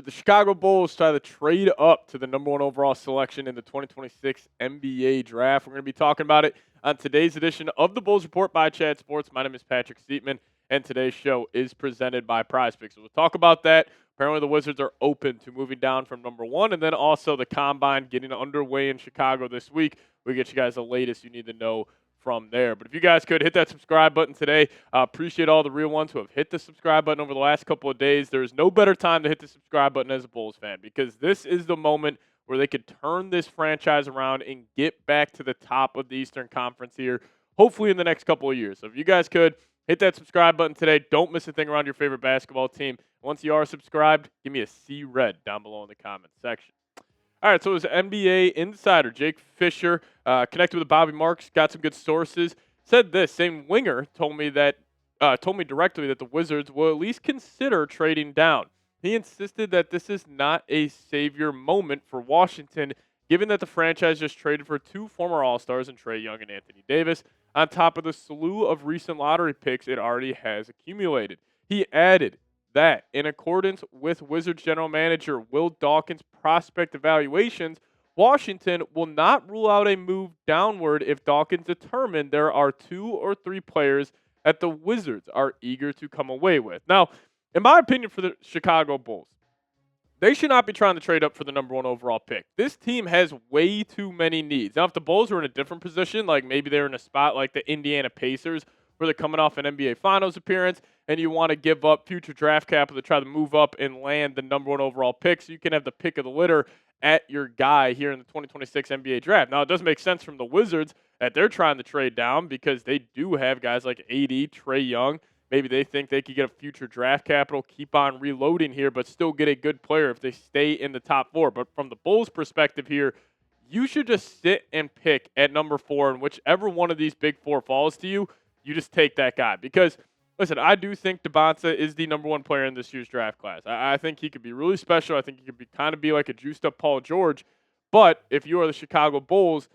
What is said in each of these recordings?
Should the Chicago Bulls try to trade up to the number one overall selection in the 2026 NBA draft? We're going to be talking about it on today's edition of the Bulls Report by Chad Sports. My name is Patrick Siepman, and today's show is presented by PrizePicks. So we'll talk about that. Apparently, the Wizards are open to moving down from number one, and then also the Combine getting underway in Chicago this week. We'll get you guys the latest you need to know from there. But if you guys could hit that subscribe button today, appreciate all the real ones who have hit the subscribe button over the last couple of days. There's no better time to hit the subscribe button as a Bulls fan, because this is the moment where they could turn this franchise around and get back to the top of the Eastern Conference here, hopefully in the next couple of years. So if you guys could hit that subscribe button today, don't miss a thing around your favorite basketball team. Once you are subscribed, give me a C red down below in the comments section. All right, so it was NBA insider Jake Fischer, connected with Bobby Marks, got some good sources. Said this same winger told me directly that the Wizards will at least consider trading down. He insisted that this is not a savior moment for Washington, given that the franchise just traded for two former All-Stars in Trae Young and Anthony Davis, on top of the slew of recent lottery picks it already has accumulated. He added that, in accordance with Wizards general manager Will Dawkins' prospect evaluations, Washington will not rule out a move downward if Dawkins determined there are two or three players that the Wizards are eager to come away with. Now, in my opinion, for the Chicago Bulls, they should not be trying to trade up for the number one overall pick. This team has way too many needs. Now, if the Bulls were in a different position, like maybe they're in a spot like the Indiana Pacers, where they're coming off an NBA Finals appearance, and you want to give up future draft capital to try to move up and land the number one overall pick so you can have the pick of the litter at your guy here in the 2026 NBA draft. Now, it does make sense from the Wizards that they're trying to trade down because they do have guys like AD, Trae Young. Maybe they think they could get a future draft capital, keep on reloading here, but still get a good player if they stay in the top four. But from the Bulls' perspective here, you should just sit and pick at number 4, and whichever one of these big four falls to you, you just take that guy. Because, listen, I do think Dembonsa is the number one player in this year's draft class. I think he could be really special. I think he could be kind of be like a juiced-up Paul George. But if you are the Chicago Bulls,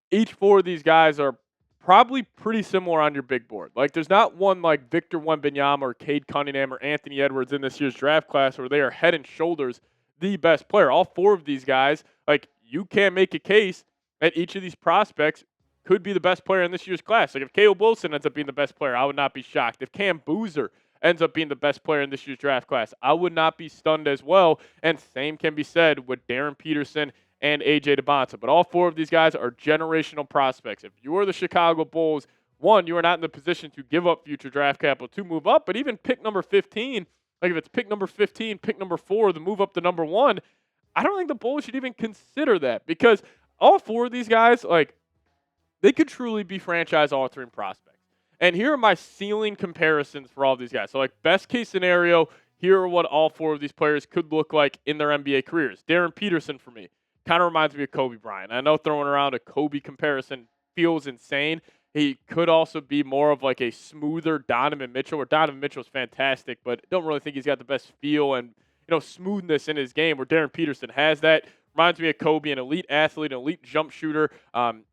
each four of these guys are probably pretty similar on your big board. Like, there's not one like Victor Wembanyama or Cade Cunningham or Anthony Edwards in this year's draft class where they are head and shoulders the best player. All four of these guys, like, you can make a case that each of these prospects could be the best player in this year's class. Like, if Caleb Wilson ends up being the best player, I would not be shocked. If Cam Boozer ends up being the best player in this year's draft class, I would not be stunned as well. And same can be said with Darren Peterson and A.J. Dembonsa. But all four of these guys are generational prospects. If you are the Chicago Bulls, one, you are not in the position to give up future draft capital to move up, but even pick number 15, like if it's pick number 15, pick number 4, the move up to number 1, I don't think the Bulls should even consider that, because all four of these guys, like, they could truly be franchise-altering prospects. And here are my ceiling comparisons for all of these guys. So, like, best case scenario, here are what all four of these players could look like in their NBA careers. Darren Peterson, for me, kind of reminds me of Kobe Bryant. I know throwing around a Kobe comparison feels insane. He could also be more of like a smoother Donovan Mitchell, where Donovan Mitchell is fantastic, but don't really think he's got the best feel and, smoothness in his game, where Darren Peterson has that. Reminds me of Kobe, an elite athlete, an elite jump shooter.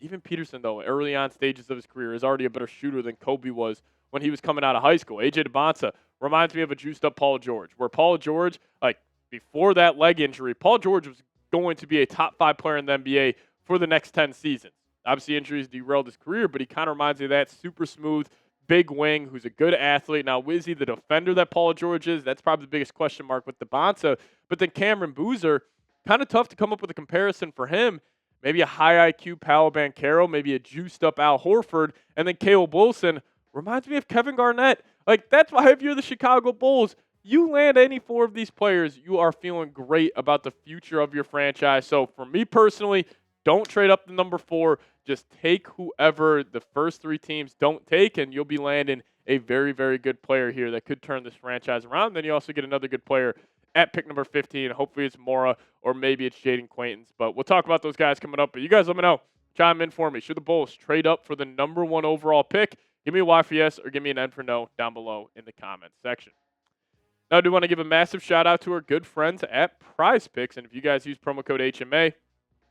Even Peterson, though, early on stages of his career, is already a better shooter than Kobe was when he was coming out of high school. A.J. Dembonsa reminds me of a juiced-up Paul George, where Paul George, like, before that leg injury, Paul George was going to be a top 5 player in the NBA for the next 10 seasons. Obviously, injuries derailed his career, but he kind of reminds me of that super smooth, big wing who's a good athlete. Now, is he the defender that Paul George is? That's probably the biggest question mark with Dembonsa. But then Cameron Boozer, kind of tough to come up with a comparison for him. Maybe a high IQ Paolo Banchero, maybe a juiced-up Al Horford, and then Caleb Wilson reminds me of Kevin Garnett. Like, that's why if you're the Chicago Bulls, you land any four of these players, you are feeling great about the future of your franchise. So for me personally, don't trade up to number 4. Just take whoever the first 3 teams don't take, and you'll be landing a very, very good player here that could turn this franchise around. Then you also get another good player at pick number 15. Hopefully it's Mara, or maybe it's Jayden Quaintance. But we'll talk about those guys coming up. But you guys let me know. Chime in for me. Should the Bulls trade up for the number 1 overall pick? Give me a Y for yes or give me an N for no down below in the comments section. Now, I do want to give a massive shout out to our good friends at PrizePicks. And if you guys use promo code HMA,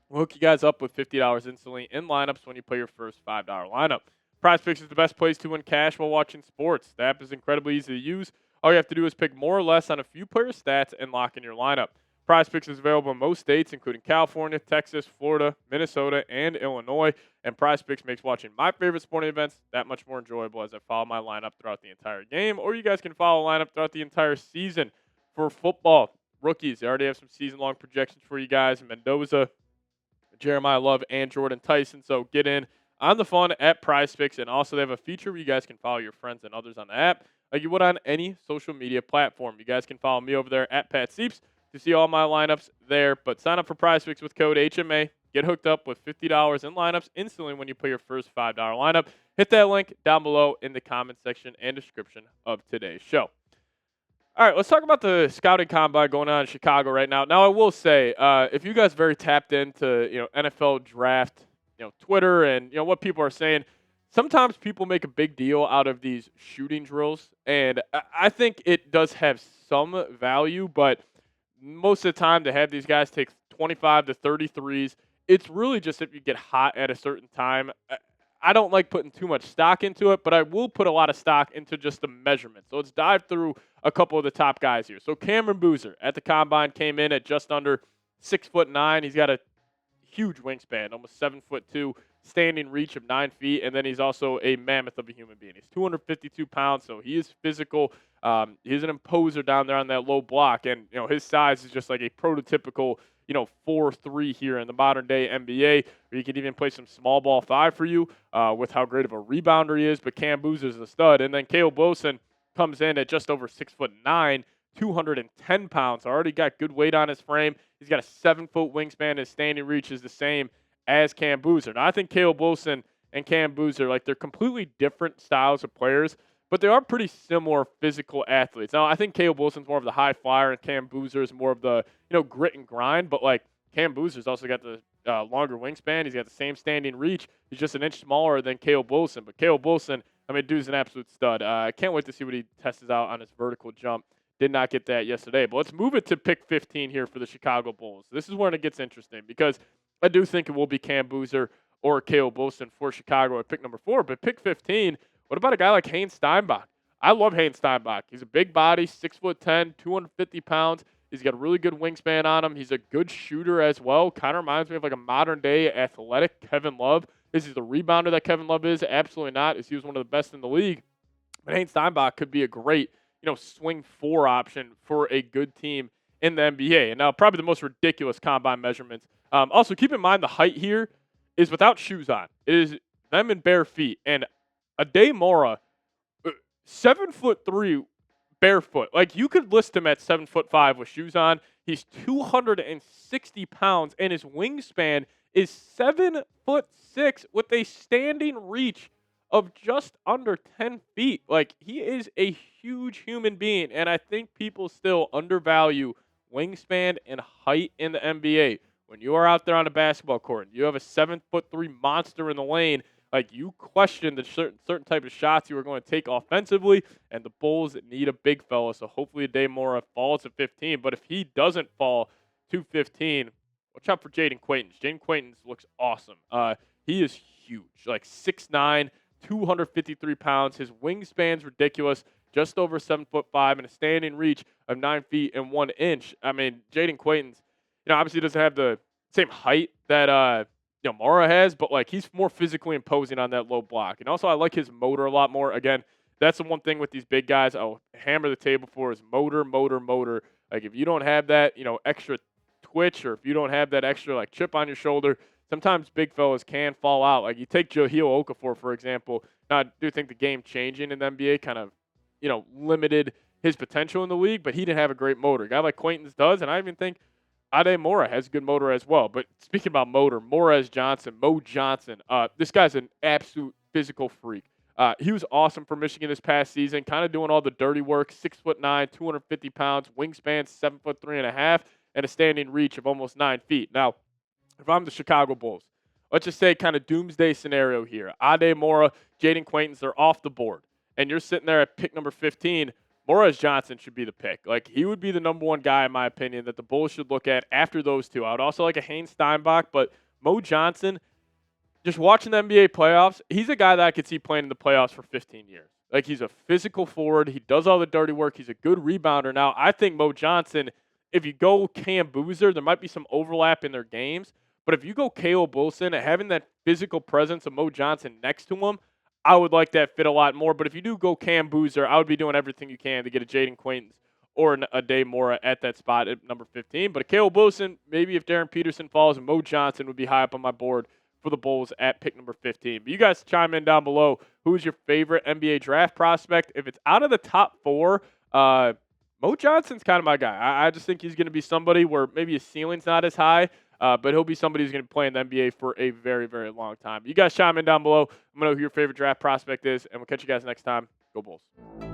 we'll hook you guys up with $50 instantly in lineups when you play your first $5 lineup. PrizePicks is the best place to win cash while watching sports. The app is incredibly easy to use. All you have to do is pick more or less on a few player stats and lock in your lineup. Prize Picks is available in most states, including California, Texas, Florida, Minnesota, and Illinois. And Prize Picks makes watching my favorite sporting events that much more enjoyable as I follow my lineup throughout the entire game. Or you guys can follow a lineup throughout the entire season. For football, rookies, they already have some season-long projections for you guys. Mendoza, Jeremiah Love, and Jordan Tyson. So get in on the fun at Prize Picks. And also they have a feature where you guys can follow your friends and others on the app like you would on any social media platform. You guys can follow me over there at Pat Sieps to see all my lineups there. But sign up for Prize Picks with code HMA. Get hooked up with $50 in lineups instantly when you put your first $5 lineup. Hit that link down below in the comment section and description of today's show. All right, let's talk about the scouting combine going on in Chicago right now. Now, I will say, if you guys are very tapped into NFL draft, Twitter and what people are saying, sometimes people make a big deal out of these shooting drills, and I think it does have some value, but most of the time to have these guys take 25 to 33s, it's really just if you get hot at a certain time. I don't like putting too much stock into it, but I will put a lot of stock into just the measurements. So let's dive through a couple of the top guys here. So Cameron Boozer at the combine came in at just under 6'9". He's got a huge wingspan, almost 7'2", standing reach of 9 feet, and then he's also a mammoth of a human being. He's 252 pounds, so he is physical. He's an imposer down there on that low block, and his size is just like a prototypical 4-3 here in the modern day NBA. Or you could even play some small ball 5 for you with how great of a rebounder he is. But Cam Boozer's a stud, and then Caleb Wilson comes in at just over 6'9", 210 pounds. Already got good weight on his frame. He's got a 7-foot wingspan. His standing reach is the same as Cam Boozer. Now, I think Caleb Wilson and Cam Boozer, they're completely different styles of players, but they are pretty similar physical athletes. Now, I think Caleb Wilson's more of the high flyer, and Cam Boozer is more of the, grit and grind. But, Cam Boozer's also got the longer wingspan. He's got the same standing reach. He's just an inch smaller than Caleb Wilson. But Caleb Wilson, dude's an absolute stud. I can't wait to see what he tests out on his vertical jump. Did not get that yesterday. But let's move it to pick 15 here for the Chicago Bulls. This is when it gets interesting because I do think it will be Cam Boozer or Caleb Wilson for Chicago at pick number 4. But pick 15, what about a guy like Haynes Steinbach? I love Haynes Steinbach. He's a big body, 6'10", 250 pounds. He's got a really good wingspan on him. He's a good shooter as well. Kind of reminds me of a modern-day athletic Kevin Love. Is he the rebounder that Kevin Love is? Absolutely not. He was one of the best in the league. But Haynes Steinbach could be a great, swing 4 option for a good team in the NBA. And now probably the most ridiculous combine measurements. Also, keep in mind the height here is without shoes on. It is them in bare feet. And Aday Mara, 7'3", barefoot. You could list him at 7'5" with shoes on. He's 260 pounds, and his wingspan is 7'6" with a standing reach of just under 10 feet. He is a huge human being, and I think people still undervalue wingspan and height in the NBA. When you are out there on a basketball court, you have a 7'3" monster in the lane. You question the certain type of shots you are going to take offensively, and the Bulls need a big fella. So hopefully Aday Mara falls to 15. But if he doesn't fall to 15, watch out for Jayden Quaintance. Jayden Quaintance looks awesome. He is huge, 6'9", 253 pounds. His wingspan's ridiculous, just over 7'5", and a standing reach of 9 feet and 1 inch. Jayden Quaintance, obviously doesn't have the same height that Mara has, but he's more physically imposing on that low block. And also I like his motor a lot more. Again, that's the one thing with these big guys I'll hammer the table for is motor. If you don't have that, extra twitch, or if you don't have that extra chip on your shoulder, sometimes big fellas can fall out. You take Jahlil Okafor, for example. Now, I do think the game changing in the NBA kind of, limited his potential in the league, but he didn't have a great motor. A guy like Quaintance does, and I even think Aday Mara has good motor as well. But speaking about motor, Mo Johnson, this guy's an absolute physical freak. He was awesome for Michigan this past season, kind of doing all the dirty work, 6'9", 250 pounds, wingspan 7'3.5", and a standing reach of almost 9 feet. Now, if I'm the Chicago Bulls, let's just say kind of doomsday scenario here. Aday Mara, Jayden Quaintance are off the board, and you're sitting there at pick number 15. Morris Johnson should be the pick. He would be the number 1 guy, in my opinion, that the Bulls should look at after those two. I would also like a Haynes Steinbach, but Mo Johnson, just watching the NBA playoffs, he's a guy that I could see playing in the playoffs for 15 years. He's a physical forward. He does all the dirty work. He's a good rebounder. Now, I think Mo Johnson if you go Cam Boozer, there might be some overlap in their games. But if you go Caleb Wilson and having that physical presence of Mo Johnson next to him, I would like that fit a lot more. But if you do go Cam Boozer, I would be doing everything you can to get a Jayden Quaintance or a Aday Mara at that spot at number 15. But a Caleb Wilson, maybe if Darren Peterson falls, Mo Johnson would be high up on my board for the Bulls at pick number 15. But you guys chime in down below. Who's your favorite NBA draft prospect? If it's out of the top 4, Mo Johnson's kind of my guy. I just think he's going to be somebody where maybe his ceiling's not as high, but he'll be somebody who's going to play in the NBA for a very, very long time. You guys chime in down below. Let me know who your favorite draft prospect is, and we'll catch you guys next time. Go Bulls.